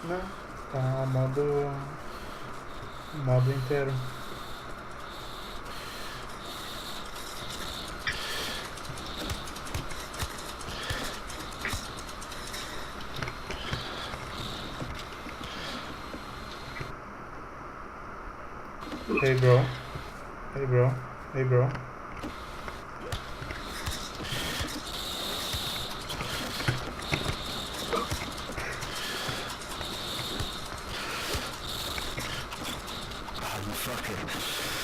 Né? Tá modo inteiro. Hey bro. Hey bro. Hey bro. Oh, you fucker.